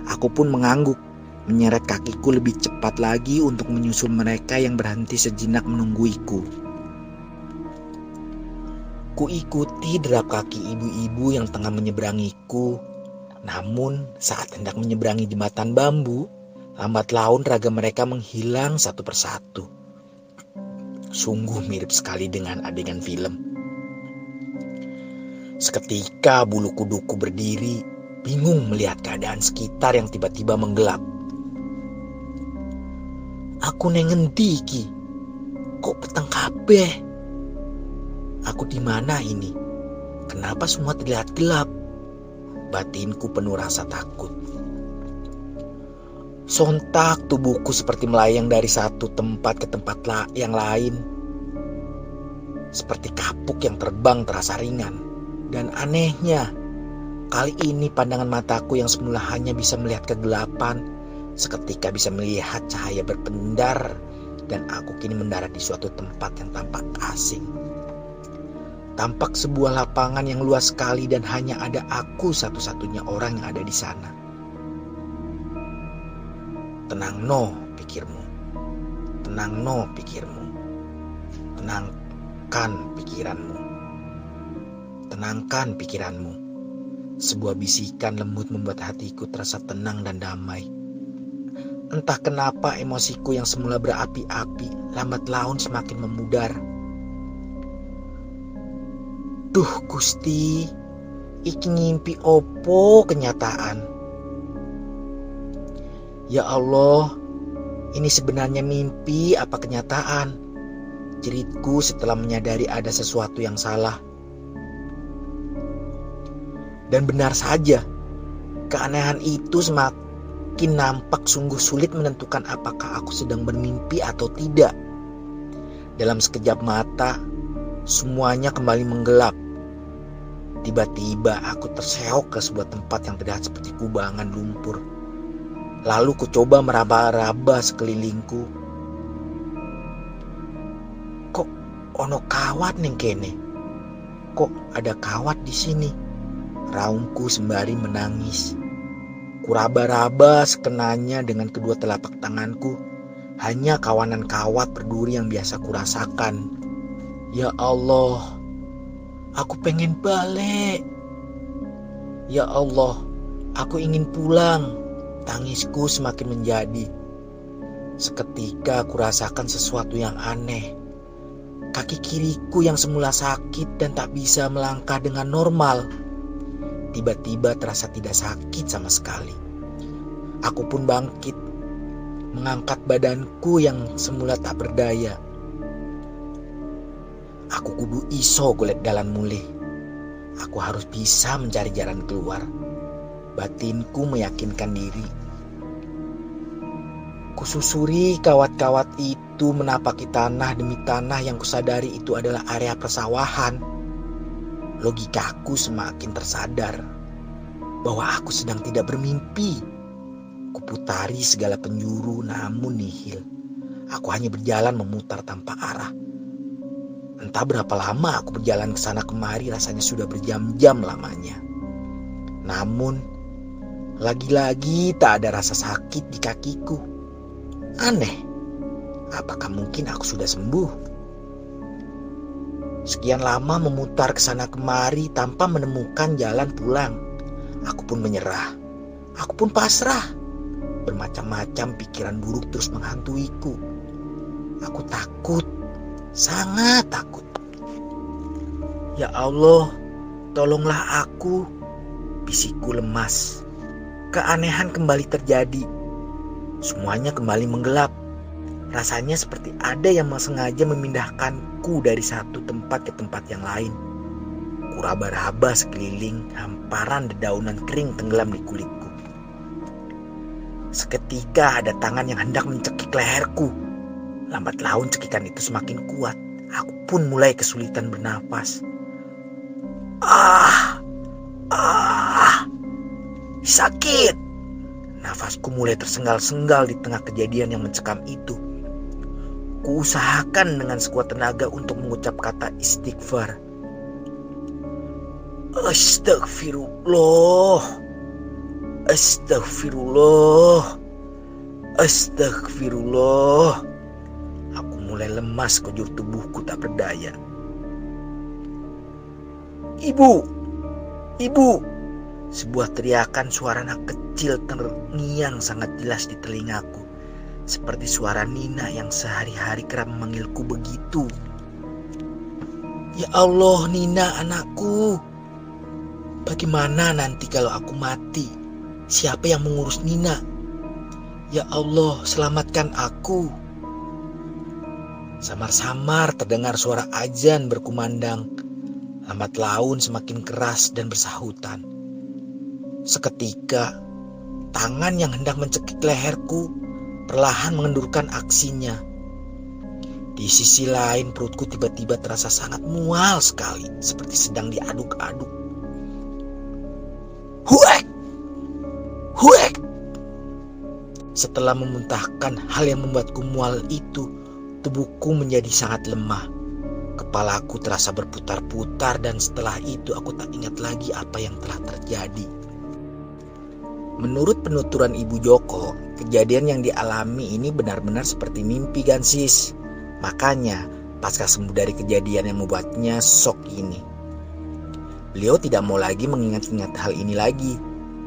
Aku pun mengangguk, menyeret kakiku lebih cepat lagi untuk menyusul mereka yang berhenti sejenak menungguiku. Kuikuti derap kaki ibu-ibu yang tengah menyeberangiku. Namun saat hendak menyeberangi jembatan bambu, lambat laun raga mereka menghilang satu persatu. Sungguh mirip sekali dengan adegan film. Seketika bulu kuduku berdiri, bingung melihat keadaan sekitar yang tiba-tiba menggelap. Aku neng ngendi iki? Kok peteng kabeh? Aku di mana ini? Kenapa semua terlihat gelap? Batinku penuh rasa takut. Sontak tubuhku seperti melayang dari satu tempat ke tempat yang lain. Seperti kapuk yang terbang terasa ringan. Dan anehnya, kali ini pandangan mataku yang semula hanya bisa melihat kegelapan, seketika bisa melihat cahaya berpendar, dan aku kini mendarat di suatu tempat yang tampak asing. Tampak sebuah lapangan yang luas sekali dan hanya ada aku satu-satunya orang yang ada di sana. Tenang no pikirmu. Tenang no pikirmu. Tenangkan pikiranmu. Tenangkan pikiranmu. Sebuah bisikan lembut membuat hatiku terasa tenang dan damai. Entah kenapa emosiku yang semula berapi-api lambat laun semakin memudar. Duh Gusti, iki ngimpi opo kenyataan? Ya Allah, Ini sebenarnya mimpi apa kenyataan? Jeritku setelah menyadari ada sesuatu yang salah. Dan benar saja, keanehan itu semakin nampak sungguh sulit menentukan apakah aku sedang bermimpi atau tidak. Dalam sekejap mata, semuanya kembali menggelap. Tiba-tiba aku terseok ke sebuah tempat yang terlihat seperti kubangan lumpur. Lalu ku coba meraba-raba sekelilingku. Kok ono kawat ning kene? Kok ada kawat di sini? Raungku sembari menangis. Kuraba-raba sekenanya dengan kedua telapak tanganku. Hanya kawanan kawat berduri yang biasa kurasakan. Ya Allah, aku pengen balik. Ya Allah, aku ingin pulang. Tangisku semakin menjadi. Seketika aku rasakan sesuatu yang aneh. Kaki kiriku yang semula sakit dan tak bisa melangkah dengan normal, tiba-tiba terasa tidak sakit sama sekali. Aku pun bangkit, mengangkat badanku yang semula tak berdaya. Aku kudu iso golek dalan mulih. Aku harus bisa mencari jalan keluar. Batinku meyakinkan diri. Kususuri kawat-kawat itu menapaki tanah demi tanah yang kusadari itu adalah area persawahan. Logikaku semakin tersadar bahwa aku sedang tidak bermimpi. Kuputari segala penjuru namun nihil. Aku hanya berjalan memutar tanpa arah. Entah berapa lama aku berjalan ke sana kemari, rasanya sudah berjam-jam lamanya. Namun, lagi-lagi tak ada rasa sakit di kakiku. Aneh, apakah mungkin aku sudah sembuh? Sekian lama memutar ke sana kemari tanpa menemukan jalan pulang. Aku pun menyerah. Aku pun pasrah. Bermacam-macam pikiran buruk terus menghantuiku. Aku takut, sangat takut. Ya Allah, tolonglah aku. Bisikku lemas. Keanehan kembali terjadi. Semuanya kembali menggelap. Rasanya seperti ada yang sengaja memindahkanku dari satu tempat ke tempat yang lain. Kuraba-raba sekeliling, hamparan dedaunan kering tenggelam di kulitku. Seketika ada tangan yang hendak mencekik leherku. Lambat laun cekikan itu semakin kuat. Aku pun mulai kesulitan bernafas. Sakit. Nafasku mulai tersengal-sengal di tengah kejadian yang mencekam itu. Kuusahakan dengan sekuat tenaga untuk mengucap kata istighfar. Astagfirullah. Astagfirullah. Astagfirullah. Aku mulai lemas, kejur tubuhku tak berdaya. Ibu. Ibu. Sebuah teriakan suara anak kecil terngiang sangat jelas di telingaku. Seperti suara Nina yang sehari-hari kerap memanggilku begitu. Ya Allah, Nina anakku. Bagaimana nanti kalau aku mati? Siapa yang mengurus Nina? Ya Allah, selamatkan aku. Samar-samar terdengar suara azan berkumandang. Lambat laun semakin keras dan bersahutan. Seketika, tangan yang hendak mencekik leherku perlahan mengendurkan aksinya. Di sisi lain perutku tiba-tiba terasa sangat mual sekali, seperti sedang diaduk-aduk. Huek! Huek! Setelah memuntahkan hal yang membuatku mual itu, tubuhku menjadi sangat lemah. Kepalaku terasa berputar-putar dan setelah itu aku tak ingat lagi apa yang telah terjadi. Menurut penuturan Ibu Joko, kejadian yang dialami ini benar-benar seperti mimpi kan sis. Makanya pasca sembuh dari kejadian yang membuatnya shock ini, beliau tidak mau lagi mengingat-ingat hal ini lagi.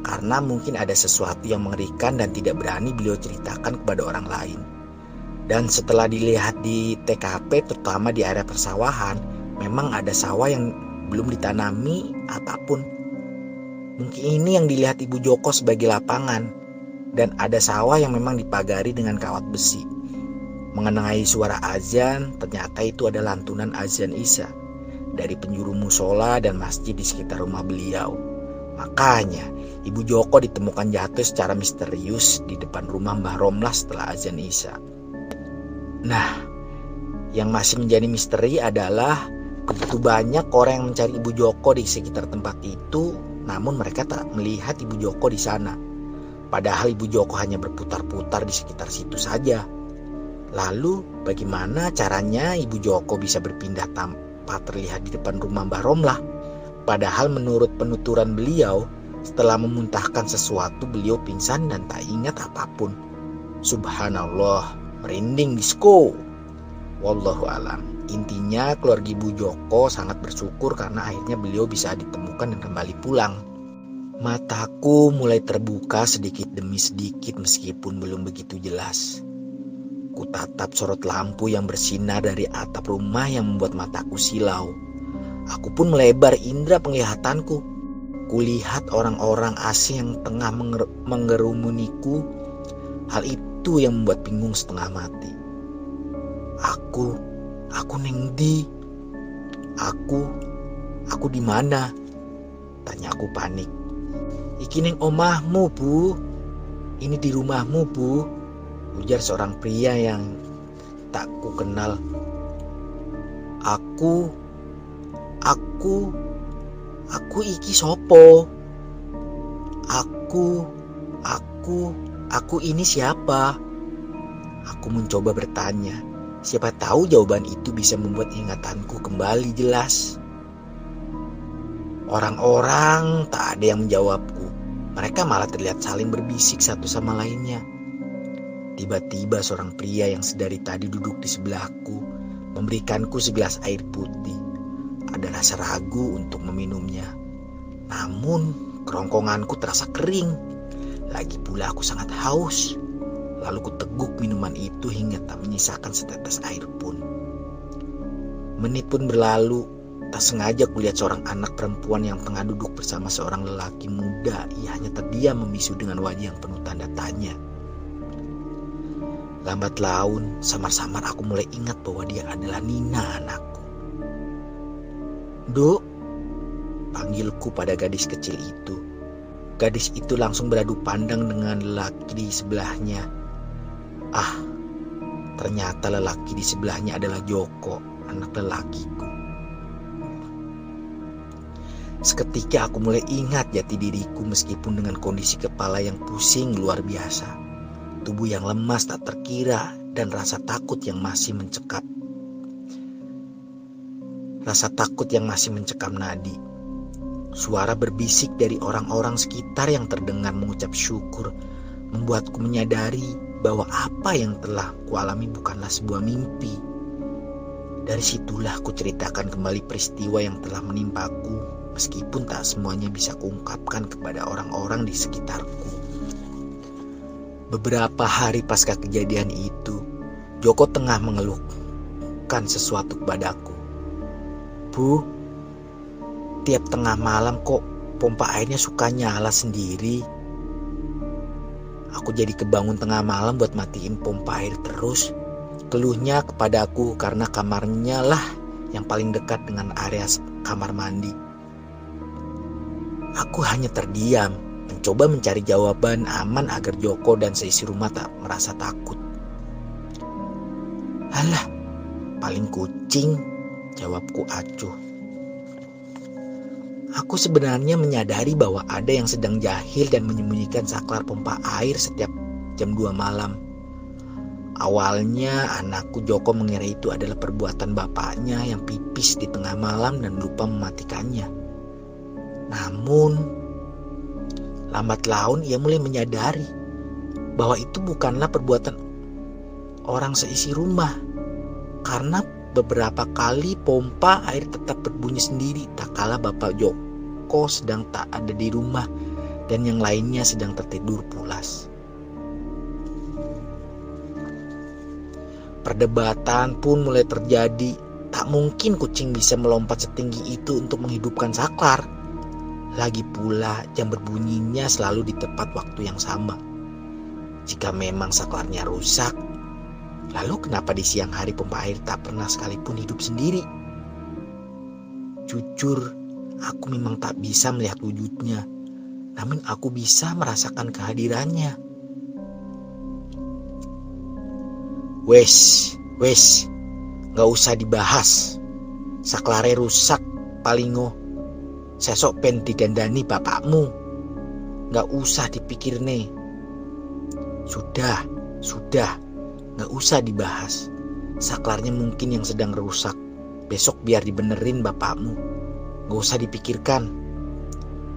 Karena mungkin ada sesuatu yang mengerikan dan tidak berani beliau ceritakan kepada orang lain. Dan setelah dilihat di TKP terutama di area persawahan, memang ada sawah yang belum ditanami apapun. Mungkin ini yang dilihat Ibu Joko sebagai lapangan. dan ada sawah yang memang dipagari dengan kawat besi. Mengenai suara azan, ternyata itu adalah lantunan azan Isya dari penjuru musola dan masjid di sekitar rumah beliau. Makanya Ibu Joko ditemukan jatuh secara misterius di depan rumah Mbah Romlah setelah azan Isya. Nah, yang masih menjadi misteri adalah begitu banyak orang yang mencari Ibu Joko di sekitar tempat itu, namun mereka tak melihat Ibu Joko di sana. Padahal Ibu Joko hanya berputar-putar di sekitar situ saja. Lalu bagaimana caranya Ibu Joko bisa berpindah tanpa terlihat di depan rumah Mbah Romlah? Padahal menurut penuturan beliau, setelah memuntahkan sesuatu beliau pingsan dan tak ingat apapun. Subhanallah, merinding disko. Wallahu alam. Intinya keluarga Ibu Joko sangat bersyukur karena akhirnya beliau bisa ditemukan dan kembali pulang. Mataku mulai terbuka sedikit demi sedikit meskipun belum begitu jelas. Kutatap sorot lampu yang bersinar dari atap rumah yang membuat mataku silau. Aku pun melebar indera penglihatanku. Kulihat orang-orang asing yang tengah menggerumuniku. Hal itu yang membuat bingung setengah mati. Aku neng di. Aku di mana? Tanya aku panik. Iki neng omahmu, Bu. Ini di rumahmu, Bu. Ujar seorang pria yang tak ku kenal. Aku iki sopo? Aku ini siapa? Aku mencoba bertanya. Siapa tahu jawaban itu bisa membuat ingatanku kembali jelas. Orang-orang tak ada yang menjawabku. Mereka malah terlihat saling berbisik satu sama lainnya. Tiba-tiba seorang pria yang sedari tadi duduk di sebelahku memberikanku segelas air putih. Ada rasa ragu untuk meminumnya. Namun kerongkonganku terasa kering. Lagi pula aku sangat haus. Lalu ku teguk minuman itu hingga tak menyisakan setetes air pun. Menit pun berlalu. Tak sengaja kulihat seorang anak perempuan yang tengah duduk bersama seorang lelaki muda. Ia hanya terdiam membisu dengan wajah yang penuh tanda tanya. Lambat laun, samar-samar aku mulai ingat bahwa dia adalah Nina, anakku. Duk, panggilku pada gadis kecil itu. Gadis itu langsung beradu pandang dengan lelaki di sebelahnya. Ah, ternyata lelaki di sebelahnya adalah Joko, anak lelakiku. Seketika aku mulai ingat jati diriku meskipun dengan kondisi kepala yang pusing luar biasa. Tubuh yang lemas tak terkira dan rasa takut yang masih mencekam. Nadi. Suara berbisik dari orang-orang sekitar yang terdengar mengucap syukur membuatku menyadari bahwa apa yang telah kualami bukanlah sebuah mimpi. Dari situlah ku ceritakan kembali peristiwa yang telah menimpaku, meskipun tak semuanya bisa kuungkapkan kepada orang-orang di sekitarku. Beberapa hari pasca kejadian itu, Joko tengah mengeluhkan sesuatu kepadaku. Bu, tiap tengah malam kok pompa airnya suka nyala sendiri. Aku jadi kebangun tengah malam buat matiin pompa air terus. Keluhnya kepadaku karena kamarnya lah yang paling dekat dengan area kamar mandi. Aku hanya terdiam, mencoba mencari jawaban aman agar Joko dan seisi rumah tak merasa takut. Alah, paling kucing, jawabku acuh. Aku sebenarnya menyadari bahwa ada yang sedang jahil dan menyembunyikan saklar pompa air setiap jam 2 malam. Awalnya anakku Joko mengira itu adalah perbuatan bapaknya yang pipis di tengah malam dan lupa mematikannya. Namun lambat laun ia mulai menyadari bahwa itu bukanlah perbuatan orang seisi rumah, karena beberapa kali pompa air tetap berbunyi sendiri tak kala Bapak Joko sedang tak ada di rumah dan yang lainnya sedang tertidur pulas. Perdebatan pun mulai terjadi. Tak mungkin kucing bisa melompat setinggi itu untuk menghidupkan saklar. Lagi pula jam berbunyinya selalu di tepat waktu yang sama. Jika memang saklarnya rusak, lalu kenapa di siang hari pompa air tak pernah sekalipun hidup sendiri? Jujur, aku memang tak bisa melihat wujudnya, namun aku bisa merasakan kehadirannya. Wes, gak usah dibahas. Saklare rusak, palingo. Sesok pen didandani bapakmu. Gak usah dipikir nih. Sudah, gak usah dibahas. Saklarnya mungkin yang sedang rusak. Besok biar dibenerin bapakmu. Gak usah dipikirkan.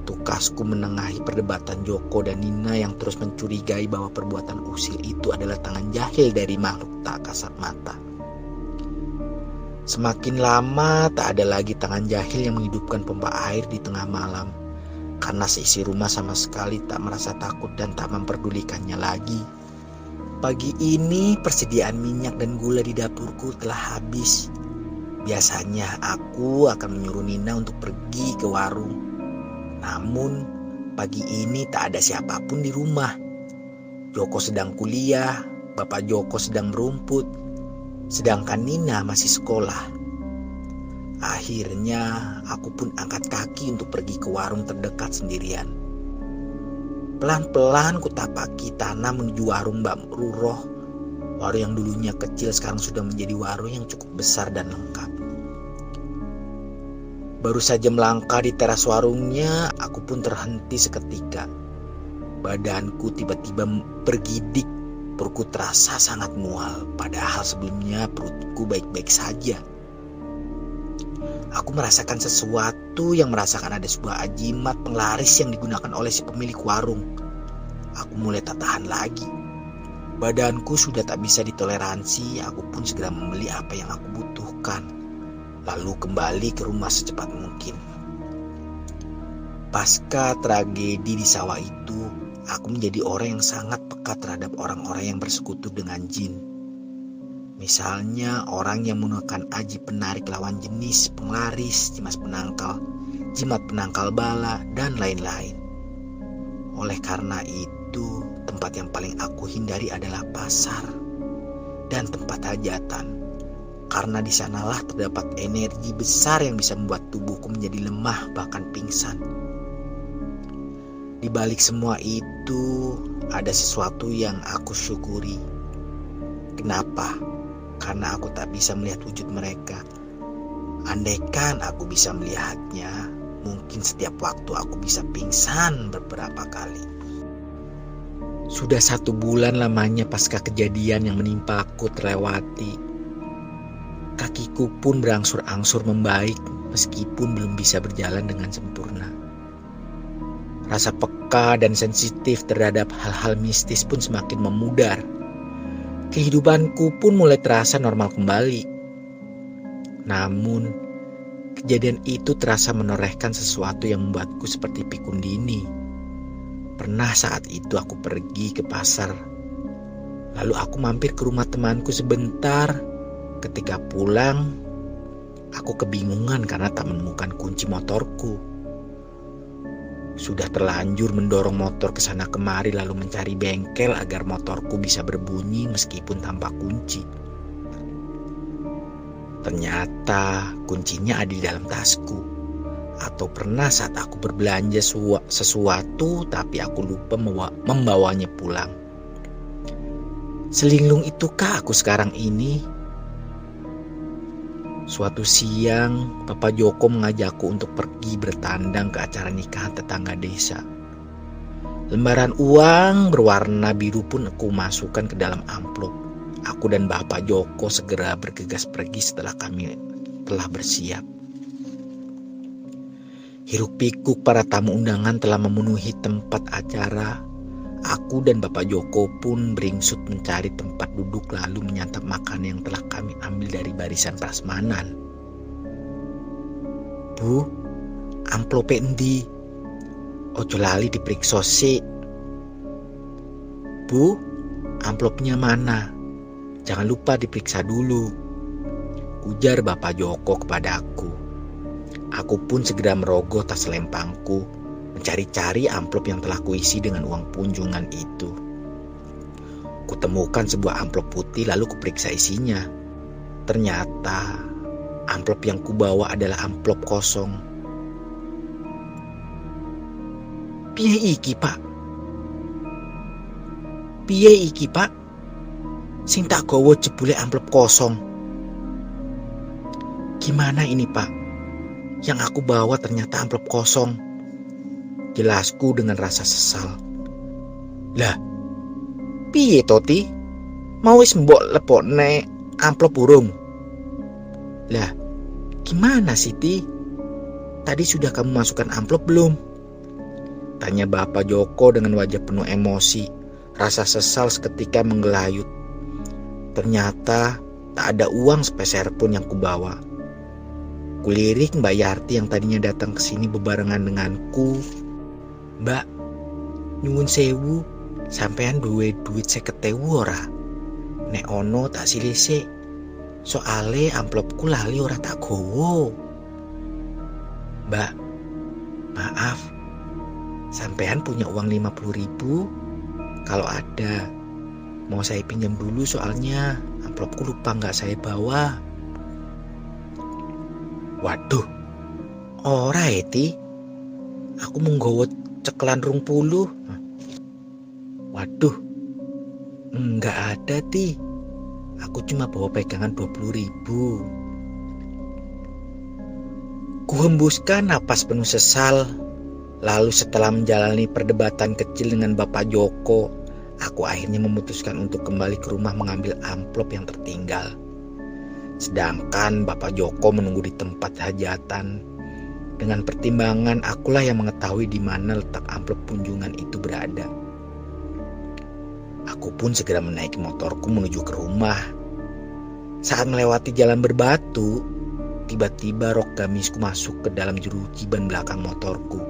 Tukasku menengahi perdebatan Joko dan Nina yang terus mencurigai bahwa perbuatan usil itu adalah tangan jahil dari makhluk tak kasat mata. Semakin lama tak ada lagi tangan jahil yang menghidupkan pompa air di tengah malam, karena seisi rumah sama sekali tak merasa takut dan tak memperdulikannya lagi. Pagi ini persediaan minyak dan gula di dapurku telah habis. Biasanya aku akan menyuruh Nina untuk pergi ke warung. Namun pagi ini tak ada siapapun di rumah. Joko sedang kuliah, Bapak Joko sedang merumput, sedangkan Nina masih sekolah. Akhirnya aku pun angkat kaki untuk pergi ke warung terdekat sendirian. Pelan-pelan ku tapaki tanah menuju warung Mbak Ruroh. Warung yang dulunya kecil sekarang sudah menjadi warung yang cukup besar dan lengkap. Baru saja melangkah di teras warungnya, aku pun terhenti seketika. Badanku tiba-tiba bergidik, perutku terasa sangat mual, padahal sebelumnya perutku baik-baik saja. Aku merasakan sesuatu yang merasakan ada sebuah ajimat penglaris yang digunakan oleh si pemilik warung. Aku mulai tak tahan lagi. Badanku sudah tak bisa ditoleransi, aku pun segera membeli apa yang aku butuhkan. Lalu kembali ke rumah secepat mungkin. Pasca tragedi di sawah itu, aku menjadi orang yang sangat peka terhadap orang-orang yang bersekutu dengan jin. Misalnya orang yang menggunakan aji penarik lawan jenis, penglaris, jimat penangkal bala, dan lain-lain. Oleh karena itu, tempat yang paling aku hindari adalah pasar dan tempat hajatan. Karena di sanalah terdapat energi besar yang bisa membuat tubuhku menjadi lemah bahkan pingsan. Di balik semua itu ada sesuatu yang aku syukuri. Kenapa? Karena aku tak bisa melihat wujud mereka. Andaikan aku bisa melihatnya, mungkin setiap waktu aku bisa pingsan beberapa kali. Sudah 1 bulan lamanya pasca kejadian yang menimpa aku terlewati. Kakiku pun berangsur-angsur membaik meskipun belum bisa berjalan dengan sempurna. Rasa peka dan sensitif terhadap hal-hal mistis pun semakin memudar. Kehidupanku pun mulai terasa normal kembali. Namun, kejadian itu terasa menorehkan sesuatu yang membuatku seperti pikundini. Pernah saat itu aku pergi ke pasar. Lalu aku mampir ke rumah temanku sebentar. Ketika pulang, aku kebingungan karena tak menemukan kunci motorku. Sudah terlanjur mendorong motor ke sana kemari lalu mencari bengkel agar motorku bisa berbunyi meskipun tanpa kunci. Ternyata kuncinya ada di dalam tasku. Atau pernah saat aku berbelanja sesuatu tapi aku lupa membawanya pulang. Selinglung itukah aku sekarang ini? Suatu siang, Bapak Joko mengajakku untuk pergi bertandang ke acara nikahan tetangga desa. Lembaran uang berwarna biru pun aku masukkan ke dalam amplop. Aku dan Bapak Joko segera bergegas pergi setelah kami telah bersiap. Hiruk pikuk para tamu undangan telah memenuhi tempat acara. Aku dan Bapak Joko pun beringsut mencari tempat duduk lalu menyantap makanan yang telah kami ambil dari barisan prasmanan. Bu, amplope endi? Ojo lali diperiksa sik. Bu, amplopnya mana? Jangan lupa diperiksa dulu, ujar Bapak Joko kepadaku. Aku pun segera merogoh tas lempangku, mencari-cari amplop yang telah kuisi dengan uang punjungan itu. Kutemukan sebuah amplop putih lalu kuperiksa isinya. Ternyata amplop yang kubawa adalah amplop kosong. Piye iki, Pak? Piye iki, Pak? Sing tak gowo jebule amplop kosong. Gimana ini, Pak? Yang aku bawa ternyata amplop kosong. Jelasku dengan rasa sesal. Lah, piye Toti? Mau wis mbok lepokne amplop burung? Lah, gimana Siti? Tadi sudah kamu masukkan amplop belum? Tanya Bapak Joko dengan wajah penuh emosi. Rasa sesal seketika menggelayut. Ternyata tak ada uang sepeser pun yang kubawa. Kulirik Mbak Yarti yang tadinya datang ke sini bebarengan denganku. Mbak, nyuwun sewu, sampean duwe duit 50.000 ora? Nek ono tak silise. Soale amplopku lali ora tak gowo. Mbak, maaf. Sampean punya uang 50.000? Kalau ada, mau saya pinjam dulu soalnya amplopku lupa nggak saya bawa. Waduh, ora Eti. Aku menggowo cekelan 20. Waduh, enggak ada Ti. Aku cuma bawa pegangan 20.000. Kuhembuskan napas penuh sesal. Lalu setelah menjalani perdebatan kecil dengan Bapak Joko, aku akhirnya memutuskan untuk kembali ke rumah mengambil amplop yang tertinggal. Sedangkan Bapak Joko menunggu di tempat hajatan. Dengan pertimbangan akulah yang mengetahui di mana letak amplop kunjungan itu berada. Aku pun segera menaiki motorku menuju ke rumah. Saat melewati jalan berbatu, tiba-tiba rok gamisku masuk ke dalam jeruji ban belakang motorku.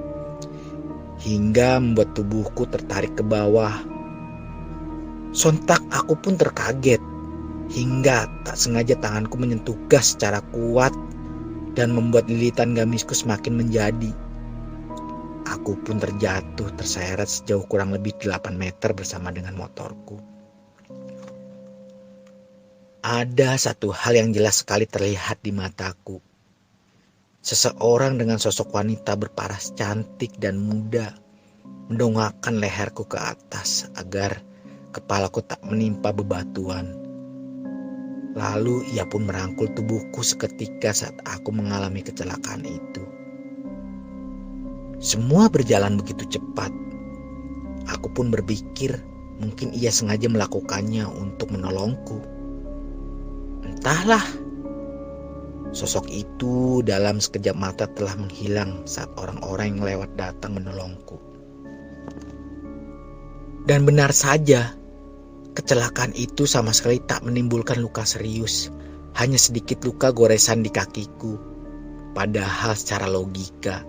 Hingga membuat tubuhku tertarik ke bawah. Sontak aku pun terkaget. Hingga tak sengaja tanganku menyentuh gas secara kuat dan membuat lilitan gamisku semakin menjadi. Aku pun terjatuh terseret sejauh kurang lebih 8 meter bersama dengan motorku. Ada satu hal yang jelas sekali terlihat di mataku. Seseorang dengan sosok wanita berparas cantik dan muda mendongakkan leherku ke atas agar kepalaku tak menimpa bebatuan. Lalu ia pun merangkul tubuhku seketika saat aku mengalami kecelakaan itu. Semua berjalan begitu cepat. Aku pun berpikir mungkin ia sengaja melakukannya untuk menolongku. Entahlah. Sosok itu dalam sekejap mata telah menghilang saat orang-orang yang lewat datang menolongku. Dan benar saja, kecelakaan itu sama sekali tak menimbulkan luka serius. Hanya sedikit luka goresan di kakiku. Padahal secara logika,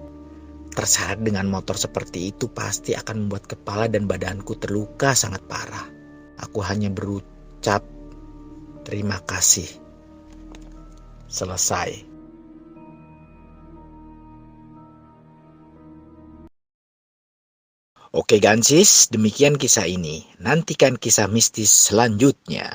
terseret dengan motor seperti itu pasti akan membuat kepala dan badanku terluka sangat parah. Aku hanya berucap, terima kasih. Selesai. Oke Gansis, demikian kisah ini. Nantikan kisah mistis selanjutnya.